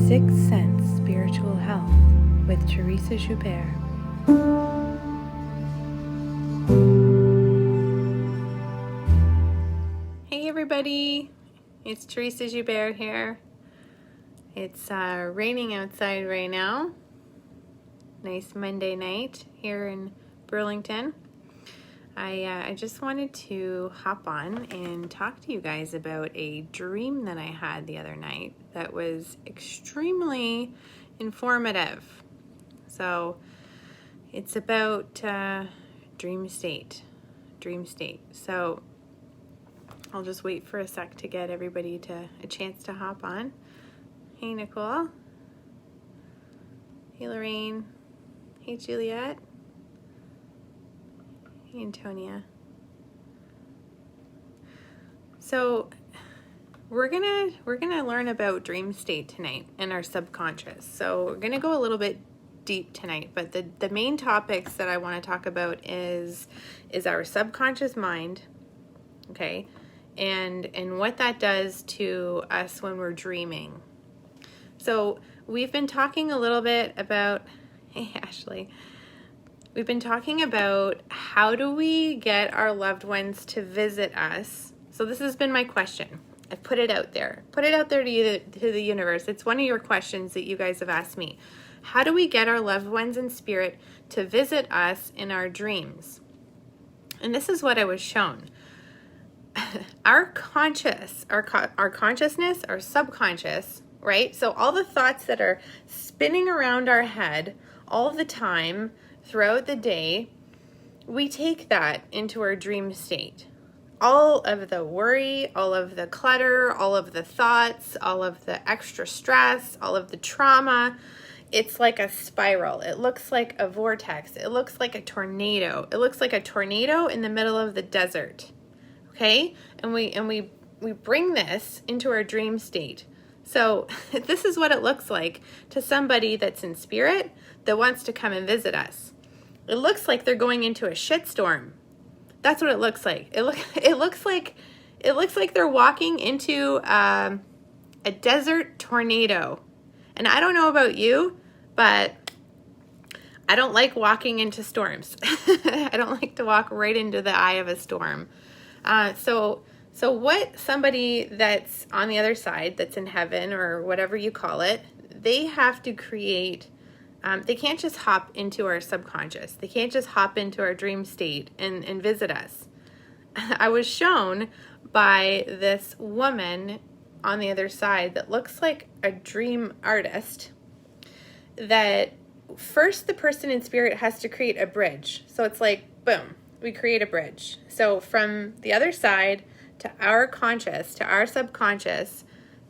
Sixth Sense Spiritual Health with Teresa Joubert. Hey everybody, it's Teresa Joubert here. It's raining outside right now. Nice Monday night here in Burlington. I just wanted to hop on and talk to you guys about a dream that I had the other night that was extremely informative. So it's about dream state. So I'll just wait for a sec to get everybody a chance to hop on. Hey Nicole. Hey Lorraine. Hey Juliet. Hey Antonia. So we're gonna learn about dream state tonight and our subconscious. So we're gonna go a little bit deep tonight, but the main topics that I want to talk about is our subconscious mind, okay, and what that does to us when we're dreaming. So we've been talking a little bit about, hey Ashley, we've been talking about how do we get our loved ones to visit us. So this has been my question. I put it out there. Put it out there to the universe. It's one of your questions that you guys have asked me. How do we get our loved ones in spirit to visit us in our dreams? And this is what I was shown. Our consciousness, our subconscious, right? So all the thoughts that are spinning around our head all the time throughout the day, we take that into our dream state. All of the worry, all of the clutter, all of the thoughts, all of the extra stress, all of the trauma, it's like a spiral. It looks like a vortex. It looks like a tornado. It looks like a tornado in the middle of the desert. Okay? And we bring this into our dream state. So this is what it looks like to somebody that's in spirit that wants to come and visit us. It looks like they're going into a shitstorm. That's what it looks like. It looks like they're walking into a desert tornado. And I don't know about you, but I don't like walking into storms. I don't like to walk right into the eye of a storm. So what somebody that's on the other side, that's in heaven or whatever you call it, they have to create. They can't just hop into our subconscious. They can't just hop into our dream state and visit us. I was shown by this woman on the other side that looks like a dream artist that first the person in spirit has to create a bridge. So it's like, boom, we create a bridge. So from the other side to our conscious, to our subconscious,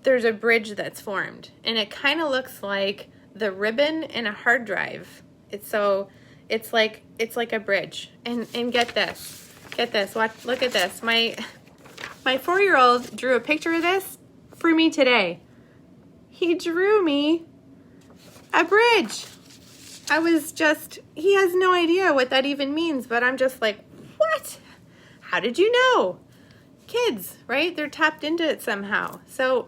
there's a bridge that's formed. And it kind of looks like the ribbon in a hard drive. It's like a bridge. And get this. Look at this. My 4-year-old drew a picture of this for me today. He drew me a bridge. He has no idea what that even means, but I'm just like, what? How did you know? Kids, right? They're tapped into it somehow. So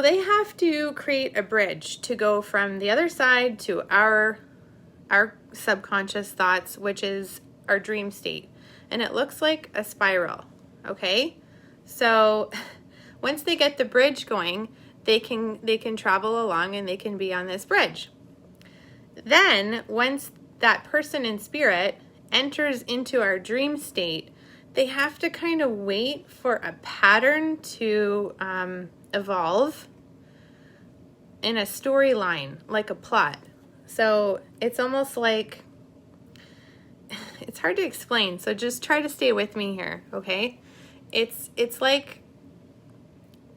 they have to create a bridge to go from the other side to our subconscious thoughts, which is our dream state. And it looks like a spiral, okay? So once they get the bridge going, they can travel along and they can be on this bridge. Then once that person in spirit enters into our dream state, they have to kind of wait for a pattern to evolve in a storyline, like a plot. So it's almost like, it's hard to explain, so just try to stay with me here, okay? It's like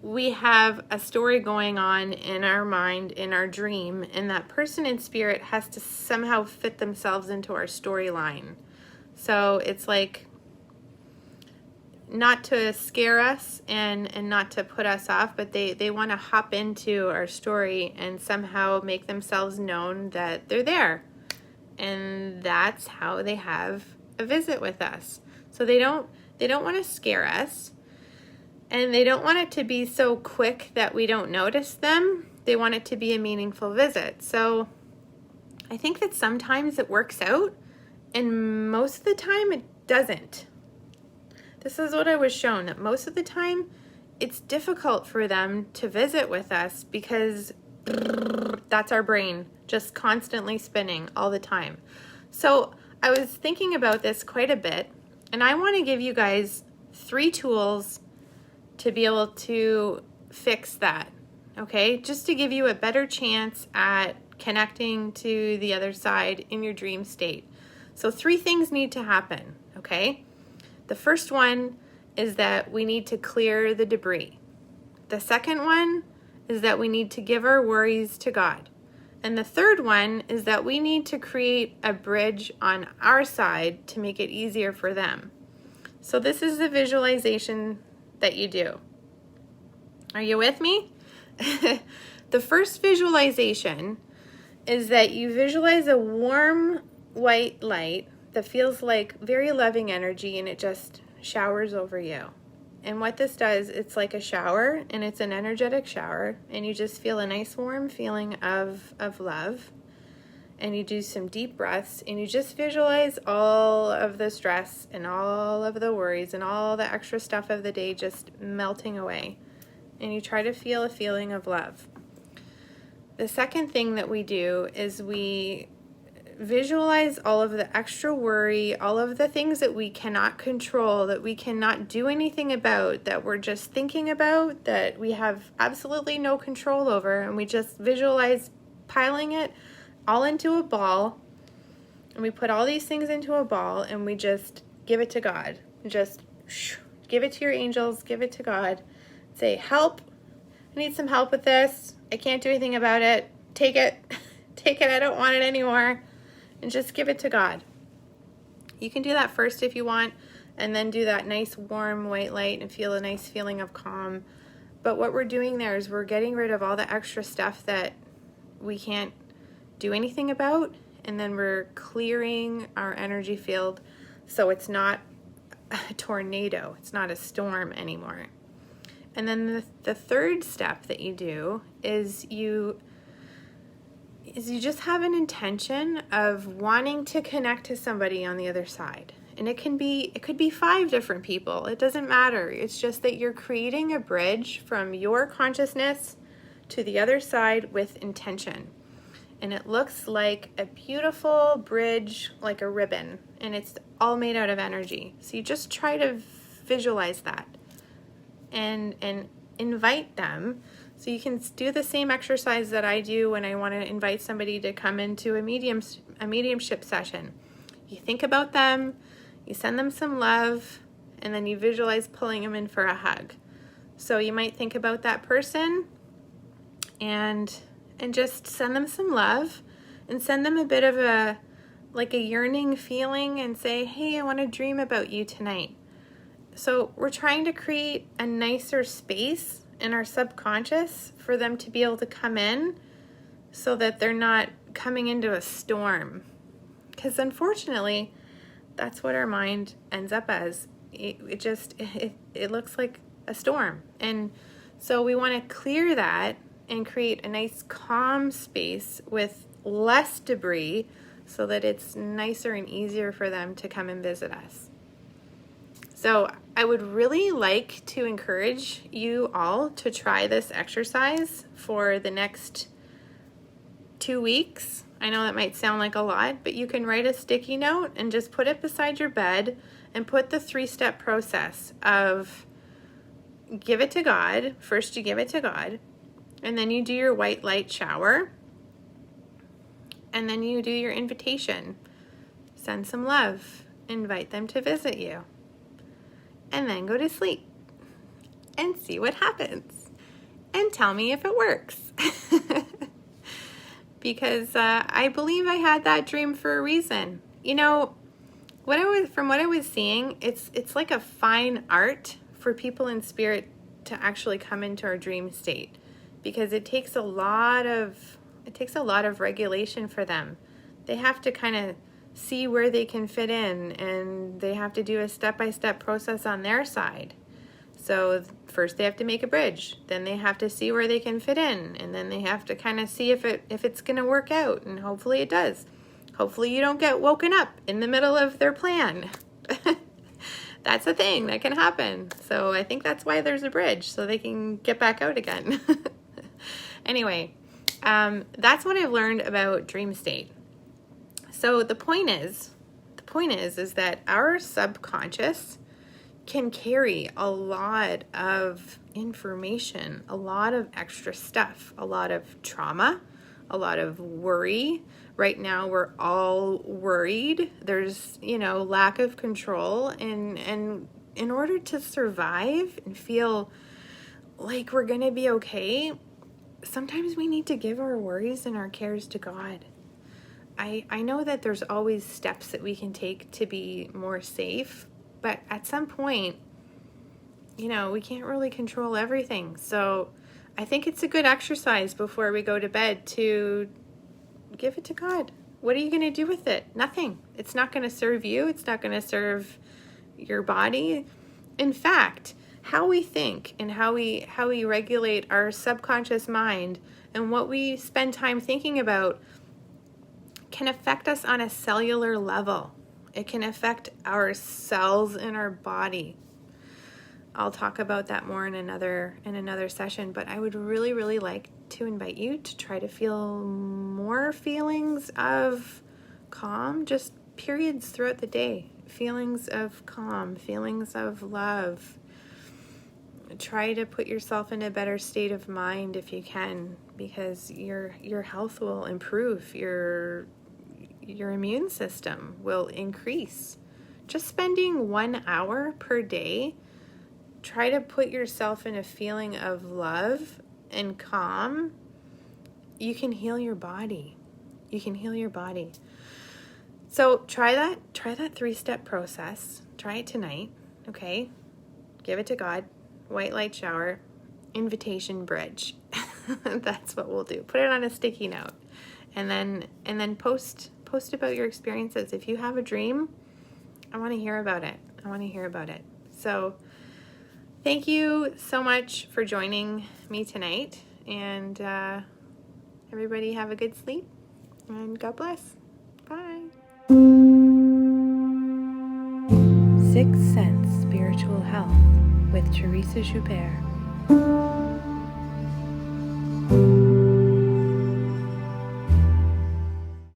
we have a story going on in our mind, in our dream, and that person in spirit has to somehow fit themselves into our storyline. So it's like, not to scare us and not to put us off, but they want to hop into our story and somehow make themselves known that they're there. And that's how they have a visit with us. So they don't want to scare us. And they don't want it to be so quick that we don't notice them. They want it to be a meaningful visit. So I think that sometimes it works out, and most of the time it doesn't. This is what I was shown, that most of the time it's difficult for them to visit with us because that's our brain just constantly spinning all the time. So I was thinking about this quite a bit, and I want to give you guys 3 tools to be able to fix that, okay? Just to give you a better chance at connecting to the other side in your dream state. So 3 things need to happen, okay? The first one is that we need to clear the debris. The second one is that we need to give our worries to God. And the third one is that we need to create a bridge on our side to make it easier for them. So this is the visualization that you do. Are you with me? The first visualization is that you visualize a warm white light that feels like very loving energy, and it just showers over you. And what this does, it's like a shower, and it's an energetic shower, and you just feel a nice warm feeling of love. And you do some deep breaths, and you just visualize all of the stress and all of the worries and all the extra stuff of the day just melting away. And you try to feel a feeling of love. The second thing that we do is we visualize all of the extra worry, all of the things that we cannot control, that we cannot do anything about, that we're just thinking about, that we have absolutely no control over, and we just visualize piling it all into a ball, and we put all these things into a ball, and we just give it to God. Just give it to your angels, give it to God. Say, help, I need some help with this. I can't do anything about it. Take it. Take it. I don't want it anymore. And just give it to God. You can do that first if you want, and then do that nice warm white light and feel a nice feeling of calm. But what we're doing there is we're getting rid of all the extra stuff that we can't do anything about, and then we're clearing our energy field so it's not a tornado, it's not a storm anymore. And then the third step that you do is you just have an intention of wanting to connect to somebody on the other side. And it could be 5 different people. It doesn't matter. It's just that you're creating a bridge from your consciousness to the other side with intention. And it looks like a beautiful bridge, like a ribbon, and it's all made out of energy. So you just try to visualize that and invite them. So you can do the same exercise that I do when I want to invite somebody to come into a mediumship session. You think about them, you send them some love, and then you visualize pulling them in for a hug. So you might think about that person and just send them some love, and send them a bit of a yearning feeling, and say, hey, I want to dream about you tonight. So we're trying to create a nicer space in our subconscious for them to be able to come in, so that they're not coming into a storm. Because unfortunately, that's what our mind ends up as. It looks like a storm. And so we want to clear that and create a nice calm space with less debris, so that it's nicer and easier for them to come and visit us. So I would really like to encourage you all to try this exercise for the next 2 weeks. I know that might sound like a lot, but you can write a sticky note and just put it beside your bed and put the 3-step process of give it to God. First you give it to God, and then you do your white light shower, and then you do your invitation. Send some love, invite them to visit you, and then go to sleep and see what happens, and tell me if it works. Because I believe I had that dream for a reason. You know, from what I was seeing, it's like a fine art for people in spirit to actually come into our dream state, because it takes a lot of regulation for them. They have to kind of see where they can fit in, and they have to do a step-by-step process on their side. So first they have to make a bridge, then they have to see where they can fit in, and then they have to kind of see if it's going to work out, and hopefully it does. Hopefully you don't get woken up in the middle of their plan. That's a thing that can happen. So I think that's why there's a bridge, so they can get back out again. Anyway, that's what I've learned about dream state. So the point is that our subconscious can carry a lot of information, a lot of extra stuff, a lot of trauma, a lot of worry. Right now we're all worried. There's, lack of control, and in order to survive and feel like we're going to be okay, sometimes we need to give our worries and our cares to God. I know that there's always steps that we can take to be more safe, but at some point, we can't really control everything. So I think it's a good exercise before we go to bed to give it to God. What are you going to do with it? Nothing. It's not going to serve you. It's not going to serve your body. In fact, how we think and how we regulate our subconscious mind and what we spend time thinking about can affect us on a cellular level. It can affect our cells in our body. I'll talk about that more in another session, but I would really, really like to invite you to try to feel more feelings of calm, just periods throughout the day. Feelings of calm, feelings of love. Try to put yourself in a better state of mind if you can, because your health will improve. Your immune system will increase. Just spending 1 hour per day, try to put yourself in a feeling of love and calm. You can heal your body. You can heal your body. So try that 3-step process. Try it tonight, okay? Give it to God. White light shower, invitation bridge. That's what we'll do. Put it on a sticky note, and then post about your experiences. If you have a dream, I want to hear about it. So thank you so much for joining me tonight, and everybody have a good sleep, and God bless. Bye. Sixth Sense Spiritual Health with Teresa Joubert.